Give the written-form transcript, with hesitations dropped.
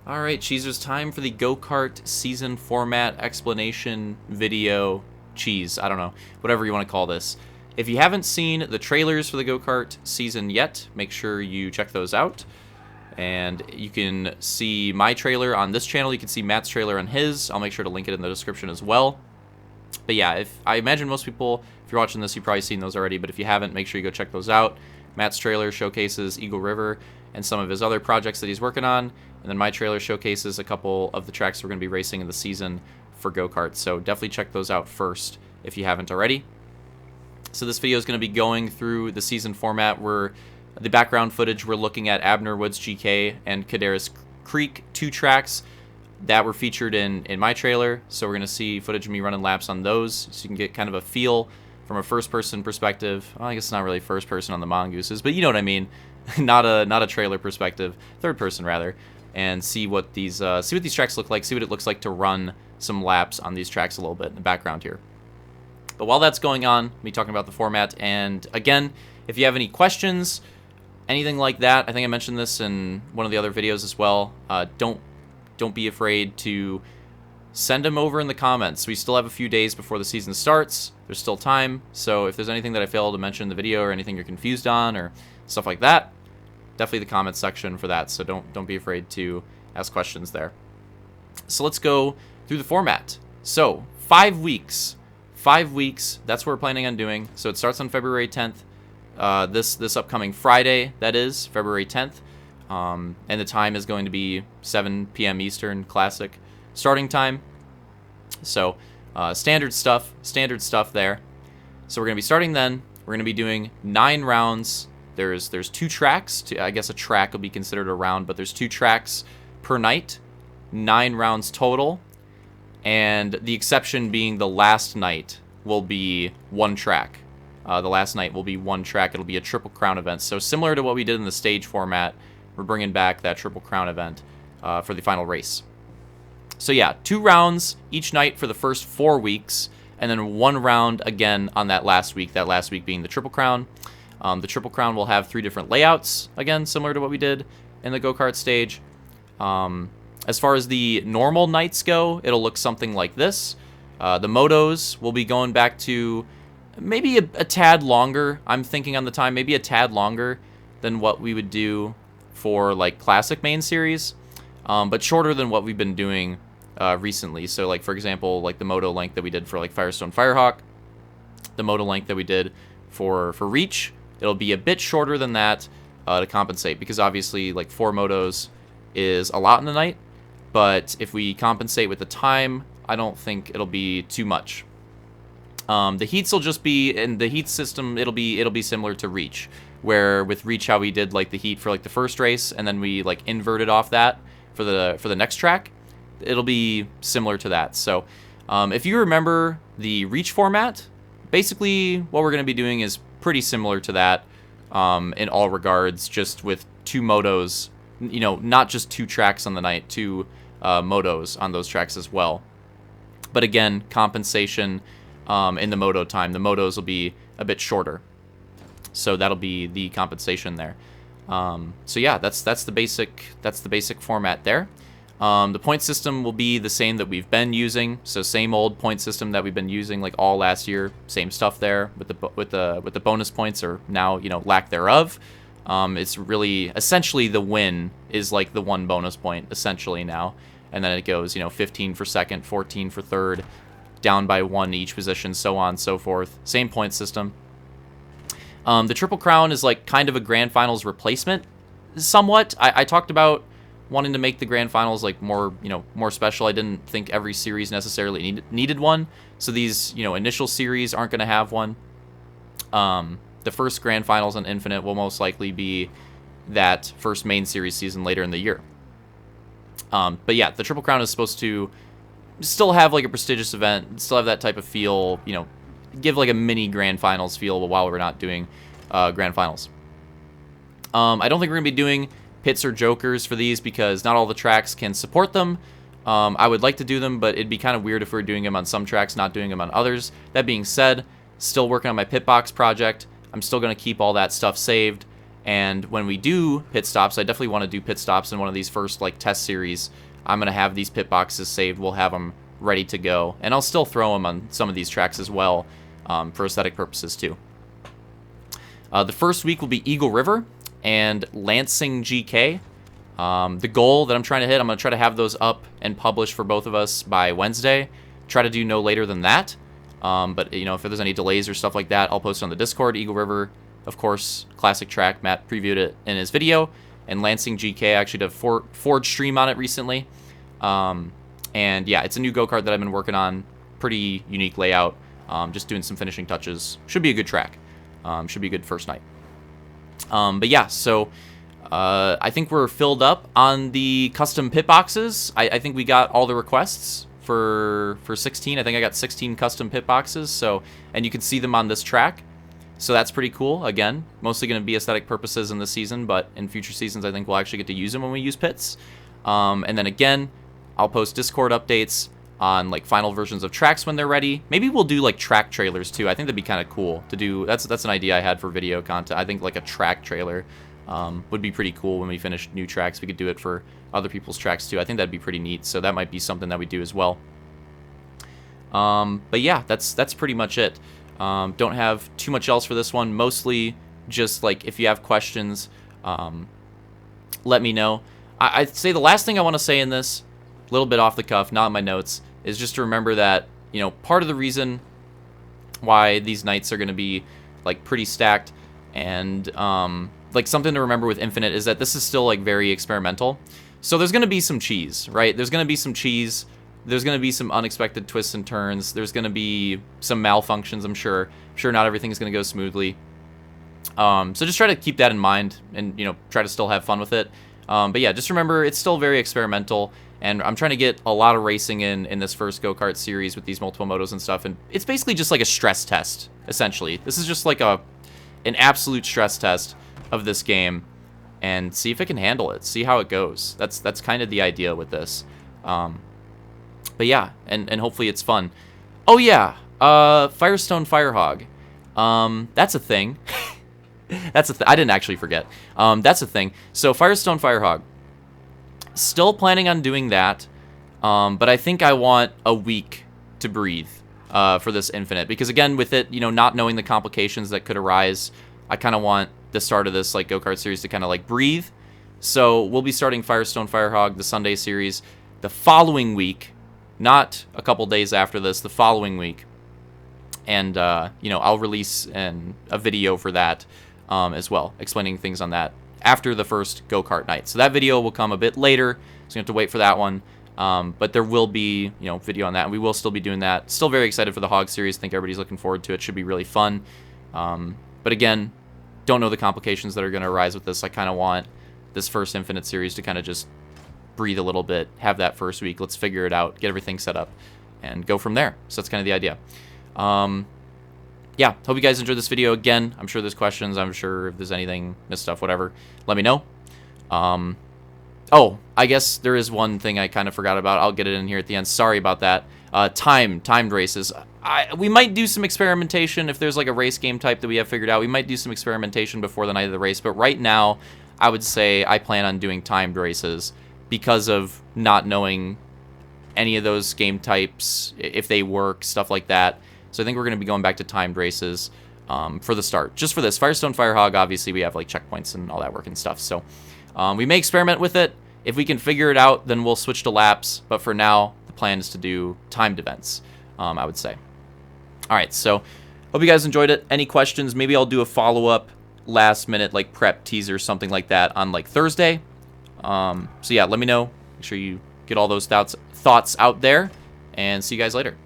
Alright, Cheesers, time for the go-kart season format explanation video. Cheese, I don't know, whatever you want to call this. If you haven't seen the trailers for the go-kart season yet, make sure you check those out. And you can see my trailer on this channel. You can see Matt's trailer on his. I'll make sure to link it in the description as well. But yeah, I imagine most people, if you're watching this, you've probably seen those already. But if you haven't, make sure you go check those out. Matt's trailer showcases Eagle River and some of his other projects that he's working on. And then my trailer showcases a couple of the tracks we're going to be racing in the season for go-karts. So definitely check those out first if you haven't already. So this video is going to be going through the season format where the background footage, we're looking at Abner Woods GK and Caderas Creek, two tracks that were featured in my trailer. So we're going to see footage of me running laps on those so you can get kind of a feel from a first-person perspective. Well, I guess it's not really first-person on the Mongooses, but you know what I mean. not a trailer perspective, third-person rather, and see what these tracks look like, see what it looks like to run some laps on these tracks a little bit in the background here. But while that's going on, me talking about the format, and again, if you have any questions, anything like that, I think I mentioned this in one of the other videos as well, don't be afraid to send them over in the comments. We still have a few days before the season starts. There's still time, so if there's anything that I failed to mention in the video or anything you're confused on or stuff like that, definitely the comment section for that, so don't be afraid to ask questions there. So let's go through the format. So 5 weeks. 5 weeks, that's what we're planning on doing. So it starts on February 10th. This upcoming Friday, that is, February 10th. And the time is going to be 7 p.m. Eastern Classic starting time. So standard stuff there. So we're going to be starting then. We're going to be doing 9 rounds. There's 2 tracks. I guess a track will be considered a round, but there's 2 tracks per night. 9 rounds total. And the exception being the last night will be 1 track. The last night will be 1 track. It'll be a Triple Crown event. So similar to what we did in the stage format, we're bringing back that Triple Crown event for the final race. So yeah, 2 rounds each night for the first 4 weeks, and then 1 round again on that last week being the Triple Crown. The Triple Crown will have 3 different layouts, again, similar to what we did in the go-kart stage. As far as the normal nights go, it'll look something like this. The motos will be going back to maybe a tad longer. I'm thinking on the time, maybe a tad longer than what we would do for like classic main series, but shorter than what we've been doing recently. So like, for example, like the moto length that we did for like Firestone Firehawk, the moto length that we did for Reach, it'll be a bit shorter than that to compensate, because obviously like 4 motos is a lot in the night. But if we compensate with the time, I don't think it'll be too much. The heats will just be, in the heat system, it'll be similar to Reach, where with Reach how we did like the heat for like the first race, and then we like inverted off that for the next track. It'll be similar to that. So if you remember the Reach format, basically what we're going to be doing is pretty similar to that in all regards, just with 2 motos, you know, not just 2 tracks on the night, 2 motos on those tracks as well. But again, compensation in the moto time. The motos will be a bit shorter, so that'll be the compensation there. So yeah, that's the basic format there. The point system will be the same that we've been using, so same old point system that we've been using like all last year. Same stuff there with the bonus points, or now, you know, lack thereof. It's really essentially the win is like the 1 bonus point essentially now, and then it goes, you know, 15 for second, 14 for third, down by 1 each position, so on and so forth. Same point system. The Triple Crown is like kind of a Grand Finals replacement, somewhat. I talked about wanting to make the Grand Finals like more, you know, more special. I didn't think every series necessarily needed one, so these, you know, initial series aren't going to have one. The first Grand Finals on Infinite will most likely be that first main series season later in the year. But yeah, the Triple Crown is supposed to still have like a prestigious event, still have that type of feel, you know, give like a mini Grand Finals feel while we're not doing Grand Finals. I don't think we're going to be doing pits or jokers for these because not all the tracks can support them. I would like to do them, but it'd be kind of weird if we were doing them on some tracks, not doing them on others. That being said, still working on my pit box project. I'm still going to keep all that stuff saved, And when we do pit stops, I definitely want to do pit stops in one of these first like test series. I'm going to have these pit boxes saved. We'll have them ready to go. And I'll still throw them on some of these tracks as well for aesthetic purposes too. The first week will be Eagle River and Lansing GK. The goal that I'm trying to hit, I'm going to try to have those up and published for both of us by Wednesday. Try to do no later than that. But, you know, if there's any delays or stuff like that, I'll post it on the Discord. Eagle River, of course, classic track. Matt previewed it in his video. And Lansing GK, I actually did a Forge stream on it recently. And yeah, it's a new go-kart that I've been working on. Pretty unique layout. Just doing some finishing touches. Should be a good track. Should be a good first night. But yeah, so I think we're filled up on the custom pit boxes. I think we got all the requests for 16. I think I got 16 custom pit boxes. So, and you can see them on this track. So that's pretty cool. Again, mostly going to be aesthetic purposes in this season, but in future seasons, I think we'll actually get to use them when we use pits. And then again, I'll post Discord updates on like final versions of tracks when they're ready. Maybe we'll do like track trailers too. I think that'd be kind of cool to do. That's an idea I had for video content. I think like a track trailer would be pretty cool when we finish new tracks. We could do it for other people's tracks too. I think that'd be pretty neat. So that might be something that we do as well. But yeah, that's pretty much it. Don't have too much else for this one. Mostly just like if you have questions, let me know. I'd say the last thing I want to say in this, a little bit off the cuff, not in my notes, is just to remember that, you know, part of the reason why these nights are going to be like pretty stacked and like something to remember with Infinite is that this is still like very experimental. So there's going to be some cheese, right? There's going to be some cheese. There's going to be some unexpected twists and turns. There's going to be some malfunctions, I'm sure. I'm sure not everything is going to go smoothly. So just try to keep that in mind and, you know, try to still have fun with it. But yeah, just remember it's still very experimental, and I'm trying to get a lot of racing in this first go-kart series with these multiple motos and stuff, and it's basically just like a stress test, essentially. This is just like an absolute stress test of this game, and see if it can handle it, see how it goes. That's kind of the idea with this. But yeah, and hopefully it's fun. Oh yeah, Firestone Firehog. That's a thing. I didn't actually forget. That's a thing. So Firestone Firehog. Still planning on doing that, but I think I want a week to breathe for this Infinite. Because again, with it, you know, not knowing the complications that could arise, I kind of want the start of this like go-kart series to kind of like breathe. So we'll be starting Firestone Firehog, the Sunday series, the following week. Not a couple days after this, the following week. And, you know, I'll release a video for that as well, explaining things on that after the first go-kart night. So that video will come a bit later, so you have to wait for that one. But there will be, you know, video on that, and we will still be doing that. Still very excited for the Hog series. Think everybody's looking forward to it. Should be really fun. But again, don't know the complications that are going to arise with this. I kind of want this first Infinite series to kind of just breathe a little bit, have that first week. Let's figure it out, get everything set up, and go from there. So that's kind of the idea. Yeah, hope you guys enjoyed this video. Again, I'm sure there's questions. I'm sure if there's anything, missed stuff, whatever, let me know. Oh, I guess there is one thing I kind of forgot about. I'll get it in here at the end. Sorry about that. Timed races. We might do some experimentation if there's like a race game type that we have figured out. We might do some experimentation before the night of the race. But right now, I would say I plan on doing timed races because of not knowing any of those game types, if they work, stuff like that. So I think we're going to be going back to timed races for the start. Just for this. Firestone Firehog, obviously, we have like checkpoints and all that working stuff. So we may experiment with it. If we can figure it out, then we'll switch to laps. But for now, the plan is to do timed events, I would say. All right, so hope you guys enjoyed it. Any questions? Maybe I'll do a follow-up last-minute like prep teaser, something like that on like Thursday. So yeah, let me know. Make sure you get all those thoughts out there. And see you guys later.